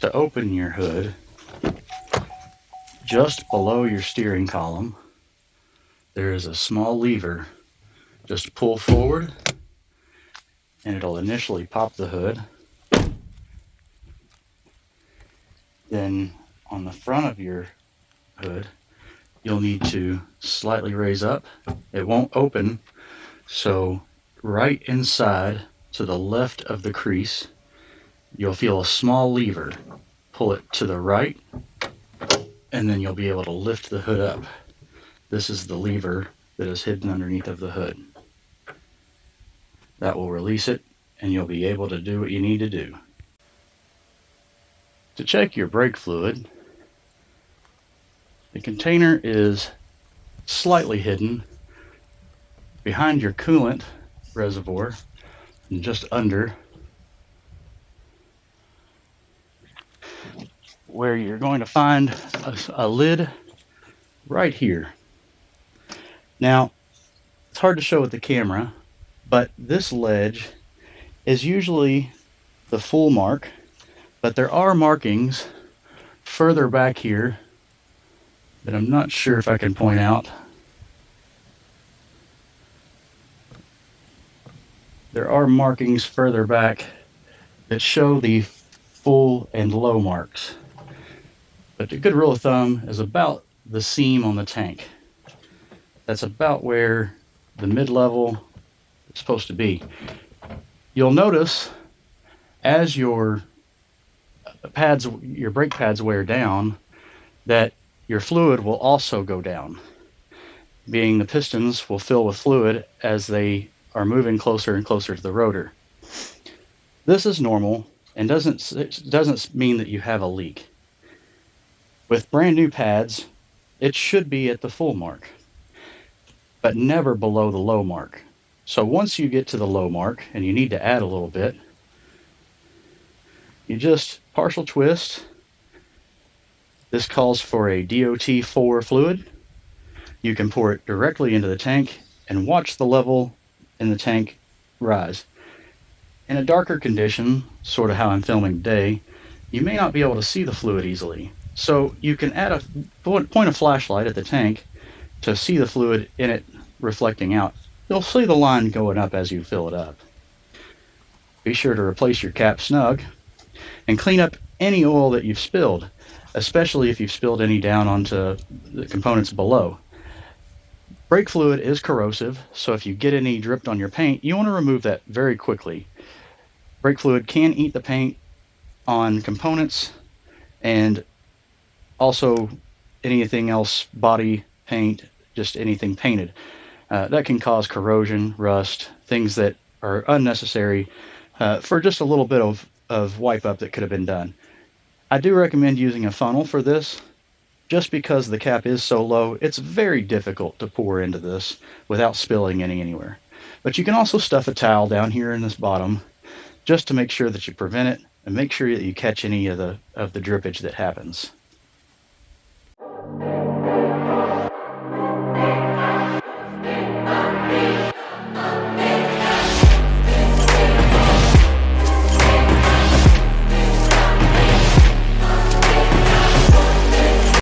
to open your hood, just below your steering column, there is a small lever. Just pull forward and it'll initially pop the hood. Then on the front of your hood, you'll need to slightly raise up. It won't open, so right inside to the left of the crease, you'll feel a small lever. Pull it to the right, and then you'll be able to lift the hood up. This is the lever that is hidden underneath of the hood. That will release it, and you'll be able to do what you need to do. To check your brake fluid, the container is slightly hidden behind your coolant reservoir and just under where you're going to find a lid right here. Now, it's hard to show with the camera, but this ledge is usually the full mark, but there are markings further back here that I'm not sure if I can point out. There are markings further back that show the full and low marks. But a good rule of thumb is about the seam on the tank. That's about where the mid-level is supposed to be. You'll notice as your brake pads wear down, that your fluid will also go down, being the pistons will fill with fluid as they are moving closer and closer to the rotor. This is normal and doesn't mean that you have a leak. With brand new pads, it should be at the full mark, but never below the low mark. So once you get to the low mark and you need to add a little bit, you just partial twist. This calls for a DOT4 fluid. You can pour it directly into the tank and watch the level in the tank rise. In a darker condition, sort of how I'm filming today, you may not be able to see the fluid easily. So you can add point a flashlight at the tank to see the fluid in it reflecting out. You'll see the line going up as you fill it up. Be sure to replace your cap snug and clean up any oil that you've spilled, especially if you've spilled any down onto the components below. Brake fluid is corrosive, so if you get any dripped on your paint, you want to remove that very quickly. Brake fluid can eat the paint on components and also anything else, body paint, just anything painted. That can cause corrosion, rust, things that are unnecessary for just a little bit of wipe up that could have been done. I do recommend using a funnel for this. Just because the cap is so low, it's very difficult to pour into this without spilling any anywhere. But you can also stuff a towel down here in this bottom just to make sure that you prevent it and make sure that you catch any of the drippage that happens.